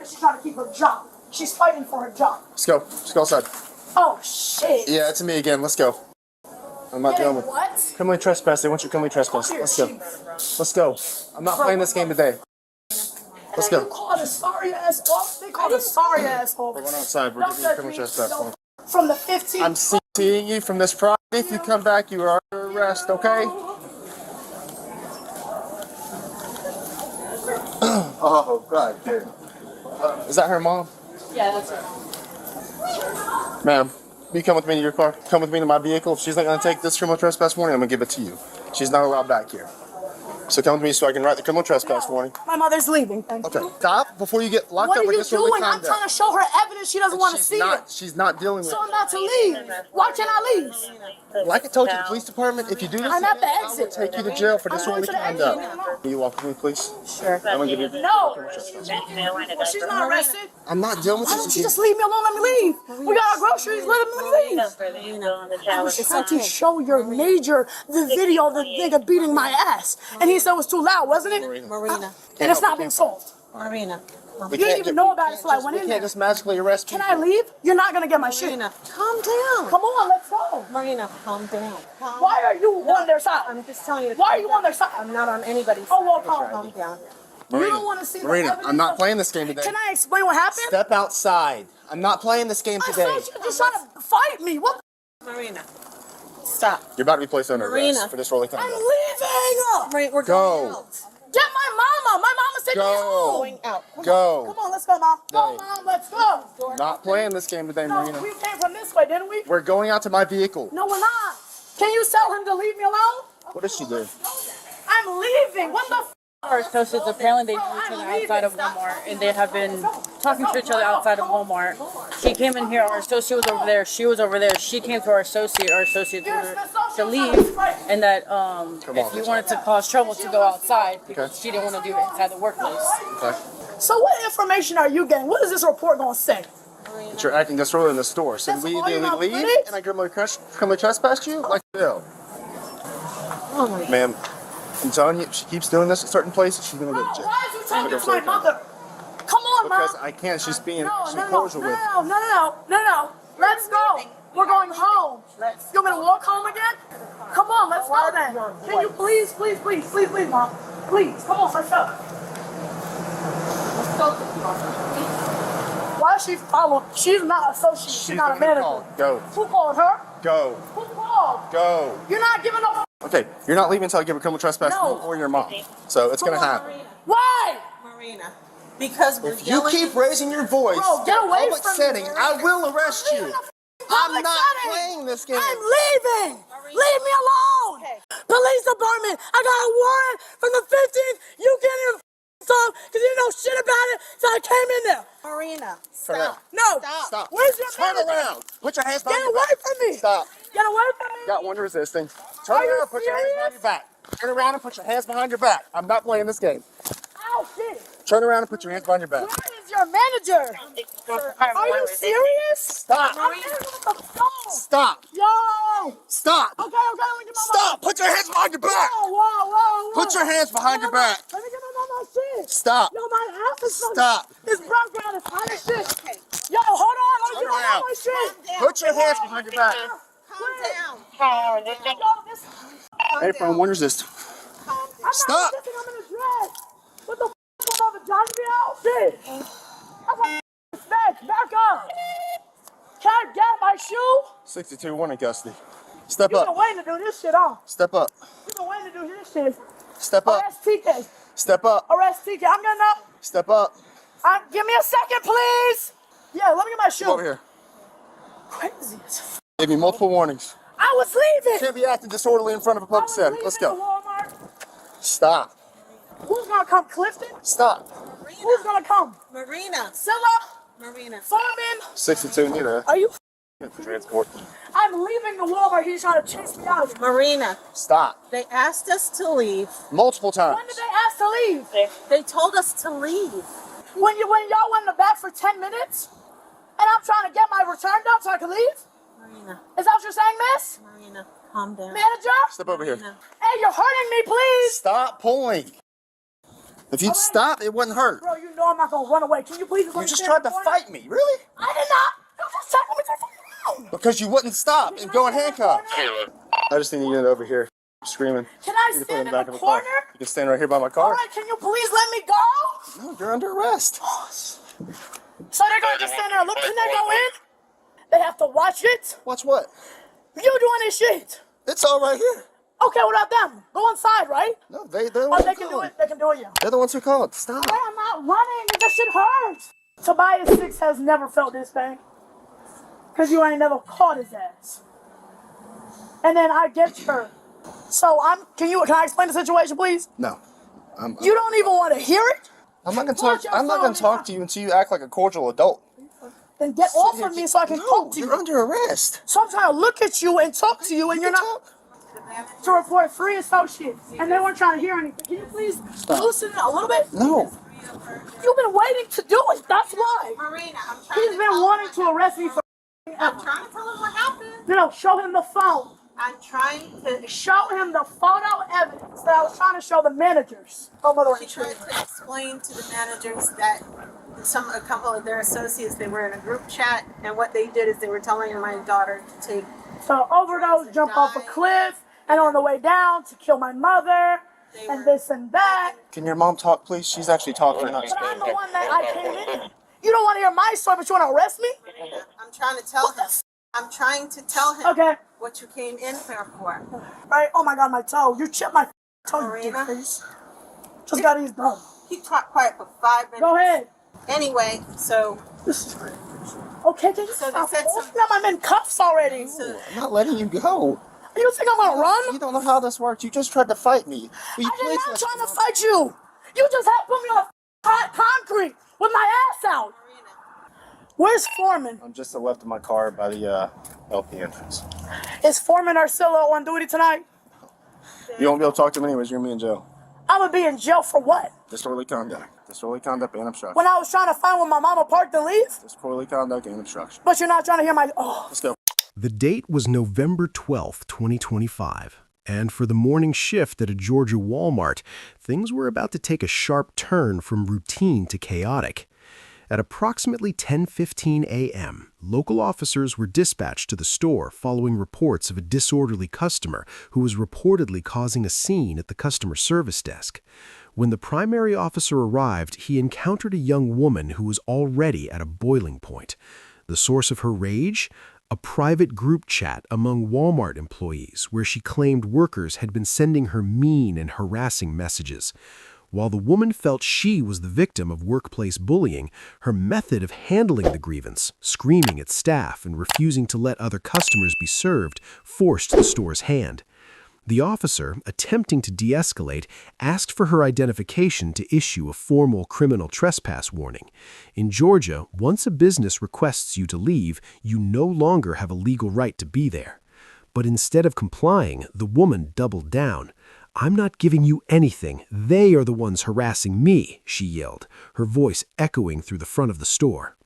because she's trying to keep her job. She's fighting for her job. Let's go. Let's go outside. Oh, shit. Yeah, it's me again. Let's go. I'm not dealing with what? criminally trespass. They want you criminally trespass. Let's go. Let's go. I'm not playing this game today. Let's go. You called a sorry ass off. They called a sorry ass off. We're going outside. We're giving you criminal trespass. From the 15th. I'm seeing you from this property. If you come back, you are under arrest, okay? Oh, God, dude. Is that her mom? Yeah, that's her. Ma'am, will you come with me to your car? Come with me to my vehicle. If she's not going to take this criminal trespass warning, I'm going to give it to you. She's not allowed back here. So come with me so I can write the criminal trespass warning. My mother's leaving. Thank Okay, you. stop before you get locked up. What are you doing? I'm trying to show her evidence she doesn't want to see it. She's not dealing with So I'm not to leave. Why can't I leave? Like I told you, the police department, if you do this, I'm at the I will exit. take you to jail for disorderly I'm going to the conduct. Will you walk with me, please? Sure. I'm going to give you No. She's not arrested. I'm not dealing with Why this. don't you just leave me alone? Let me leave. We got our groceries. Let me leave. I was trying to show your major the video of the nigga beating my ass. And he said it was too loud, wasn't it? Marina. And it's not being solved. Marina. You didn't even know about it until I went in You there. can't just magically arrest Can people. I leave? You're not going to get my shit. Marina, calm down. Come on, let's go. Marina, calm down. Why are you on their side? I'm just telling you. Why are you on their side? I'm not on anybody's Oh, well, side. calm down. You don't want to see the Marina, evidence I'm not of- playing this game today. Can I explain what happened? Step outside. I'm not playing this game I today. thought you were just trying to fight me. What? Marina, stop. You're about to be placed under Marina. arrest for disorderly I'm conduct. leaving. Marina, we're Go. going out. Get my mama. My mama's taking me Go. home. Going out. Go. Come on, let's go, mom. Go, Hey. mom, let's go. Not playing this game today, No, Marina. we came from this way, didn't we? We're going out to my vehicle. No, we're not. Can you tell him to leave me alone? What does she do? I'm leaving. What the f? Our associates, apparently they knew each other outside of Walmart, and they have been talking to each other outside of Walmart. She came in here, our associate was over there, she was over there, she came to our associate told her to leave, and that if you wanted to cause trouble to go outside, because she didn't want to do it inside the workplace. Okay. So what information are you getting? What is this report going to say? That you're acting disorderly in the store. So That's we all either you're gonna leave put it? and I criminally trespass you, like no. Oh my God. Ma'am, I'm telling you, if she keeps doing this at certain places, she's gonna go to jail. Why is you talking to my mother? Come on, mom. Because I can't. She's being cordial with. No. Let's go. We're going home. You want me to walk home again? Come on, let's go then. Can you please, mom? Please, come on, let's go. Let's go. Why is she following? She's not an associate. She's not a manager. Go. Who called her? Go. Who called? Go. You're not giving up. Okay, you're not leaving until I give a criminal trespass No. or your mom. So it's gonna happen. Why? Marina, because we're If you yelling. keep raising your voice Bro, get in a away public from me, setting, bro. I will arrest you. I'm Public not setting. playing this game. I'm leaving. Leave me alone. Okay. Police department. I got a warrant from the 15th. You can't even talk because you didn't know shit about it. So I came in there. Marina, For now. stop. No. Stop. Where's your Turn manager? around. Put your hands behind Get your away back. from me. Stop. Get away from me. Got one resisting. Turn Are you around. Put your hands behind serious? your back. Turn around and put your hands behind your back. I'm not playing this game. Ow, shit. Turn around and put your hands behind your back. Where is your manager? Are you serious? Stop. I'm here with the phone. Stop. Yo. Stop. Okay, let me get my Stop. Put your hands behind your back. Whoa. Put your hands behind your back. Let me get my mama shit. Stop. Yo, my house is fucking. Stop. This background is hot as shit. Yo, hold on. Let me Turn get my around. mama shit. Put your hands behind your back. Calm down. Yo, this. Hey, friend, when is this? Calm down. I'm Stop. not I'm in a dress. What the f*** is my vagina be out? Shit. That's a back up. Can I get my shoe? 62-1 in custody. Step You've been up. waiting to do this shit, huh? Step up. You've been waiting to do this shit. Step up. Arrest TK. Step up. Arrest TK. I'm getting up. Step up. Give me a second, please. Yeah, let me get my shoe. Come over here. Crazy as f***. Gave you multiple warnings. I was leaving. Can't be acting disorderly in front of a I public was setting. leaving Let's the go. Walmart. Stop. Who's gonna come? Clifton? Stop. Who's gonna come? Marina, Scylla? Marina. Foreman? 62, need a Are you? transport. I'm leaving the Walmart. He's trying to chase me out. Marina, Stop. they asked us to leave. Multiple times. When did they ask to leave? They told us to leave. When y'all went in the back for 10 minutes? And I'm trying to get my return done so I can leave? Marina, Is that what you're saying, miss? Marina, calm down. Manager? Step over here. Marina. Hey, you're hurting me, please. Stop pulling. If you'd stop, it wouldn't hurt. Bro, you know I'm not gonna run away. Can you please just let You me just stand tried in the to corner? fight me, really? I did not. You just told me to fucking out. Because you wouldn't stop and go in handcuffs. I just need you to get over here, screaming. Can I You can put stand it in back the of car. corner? You can stand right here by my All car. right, can you please let me go? No, you're under arrest. So they're gonna just stand there and look. Can they go in? They have to watch it. Watch what? You doing this shit? It's all right here. Okay, what about them? Go inside, right? No, they're the Oh, ones they who can do called. it. They can do it, yeah. They're the ones who called. Stop. Hey, I'm not running. That shit hurts. Tobias 6 has never felt this pain. Because you ain't never caught his ass. And then I get her. So can I explain the situation, please? No. You don't even want to hear it? I'm not gonna Put talk. your I'm not gonna phone talk down. to you until you act like a cordial adult. Then get off of me so I can talk to You're you. under arrest. So I'm trying to look at you and talk to you and you're not. Talk. To report 3 associates. And they weren't trying to hear anything. Can you please loosen it a little bit? No. You've been waiting to do it. That's why. Marina, I'm trying He's to been tell wanting him. to arrest me for I'm trying to tell him what happened. No, show him the phone. I'm trying to. Show him the photo evidence that I was trying to show the managers. Oh, mother She tried to explain to the managers that a couple of their associates, they were in a group chat, and what they did is they were telling my daughter to take. So overdose, jump off a cliff, and on the way down to kill my mother, and this and that. Can your mom talk, please? She's actually talking, not But I'm speaking. the one that I came in. You don't want to hear my story, but you want to arrest me? I'm trying to tell him. I'm trying to tell him Okay. what you came in here for. Right? Oh my God, my toe. You chipped my toe, you Marina? dickface. Just got these done. He talked quiet for 5 minutes. Go ahead. Anyway, so This is crazy. Okay, can you So they stop said forcing them? I'm in cuffs already. I'm not letting you go. You think I'm gonna run? You don't know how this works. You just tried to fight me. Will you I did please not let trying me to fight you. You just had put me on hot concrete with my ass out. Marina, Where's Foreman? I'm just to the left of my car by the LP entrance. Is Foreman Arcillo on duty tonight? You won't be able to talk to him anyways. You're gonna be in jail. I'm gonna be in jail for what? Disorderly conduct. Disorderly conduct and obstruction. When I was trying to find where my mama parked and leave? Disorderly conduct and obstruction. But you're not trying to hear my. Oh. Let's go. The date was November 12th, 2025, and for the morning shift at a Georgia Walmart, things were about to take a sharp turn from routine to chaotic. At approximately 10:15 a.m., local officers were dispatched to the store following reports of a disorderly customer who was reportedly causing a scene at the customer service desk. When the primary officer arrived, he encountered a young woman who was already at a boiling point. The source of her rage? A private group chat among Walmart employees where she claimed workers had been sending her mean and harassing messages. While the woman felt she was the victim of workplace bullying, her method of handling the grievance, screaming at staff and refusing to let other customers be served, forced the store's hand. The officer, attempting to de-escalate, asked for her identification to issue a formal criminal trespass warning. In Georgia, once a business requests you to leave, you no longer have a legal right to be there. But instead of complying, the woman doubled down. "I'm not giving you anything. They are the ones harassing me," she yelled, her voice echoing through the front of the store.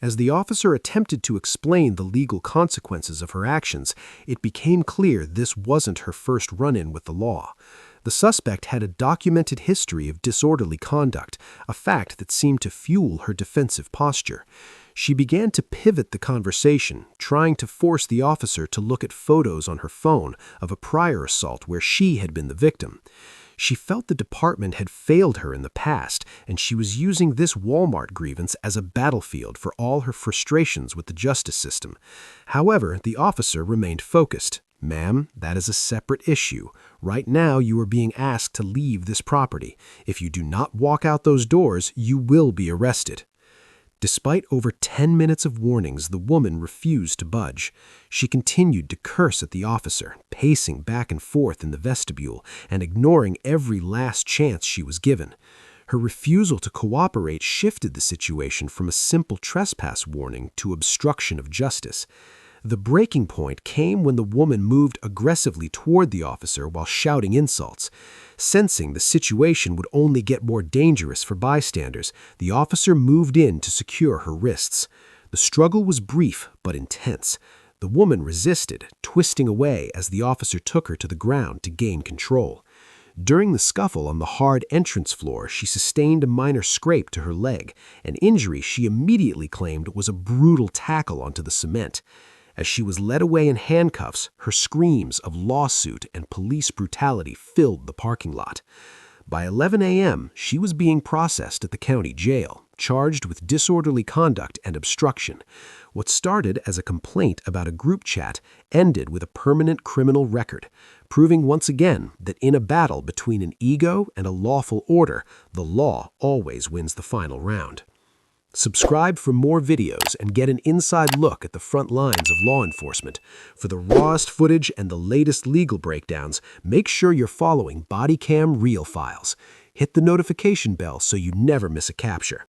As the officer attempted to explain the legal consequences of her actions, it became clear this wasn't her first run-in with the law. The suspect had a documented history of disorderly conduct, a fact that seemed to fuel her defensive posture. She began to pivot the conversation, trying to force the officer to look at photos on her phone of a prior assault where she had been the victim. She felt the department had failed her in the past, and she was using this Walmart grievance as a battlefield for all her frustrations with the justice system. However, the officer remained focused. "Ma'am, that is a separate issue. Right now, you are being asked to leave this property. If you do not walk out those doors, you will be arrested." Despite over 10 minutes of warnings, the woman refused to budge. She continued to curse at the officer, pacing back and forth in the vestibule and ignoring every last chance she was given. Her refusal to cooperate shifted the situation from a simple trespass warning to obstruction of justice. The breaking point came when the woman moved aggressively toward the officer while shouting insults. Sensing the situation would only get more dangerous for bystanders, the officer moved in to secure her wrists. The struggle was brief but intense. The woman resisted, twisting away as the officer took her to the ground to gain control. During the scuffle on the hard entrance floor, she sustained a minor scrape to her leg, an injury she immediately claimed was a brutal tackle onto the cement. As she was led away in handcuffs, her screams of lawsuit and police brutality filled the parking lot. By 11 a.m., she was being processed at the county jail, charged with disorderly conduct and obstruction. What started as a complaint about a group chat ended with a permanent criminal record, proving once again that in a battle between an ego and a lawful order, the law always wins the final round. Subscribe for more videos and get an inside look at the front lines of law enforcement. For the rawest footage and the latest legal breakdowns, make sure you're following Bodycam Real Files. Hit the notification bell so you never miss a capture.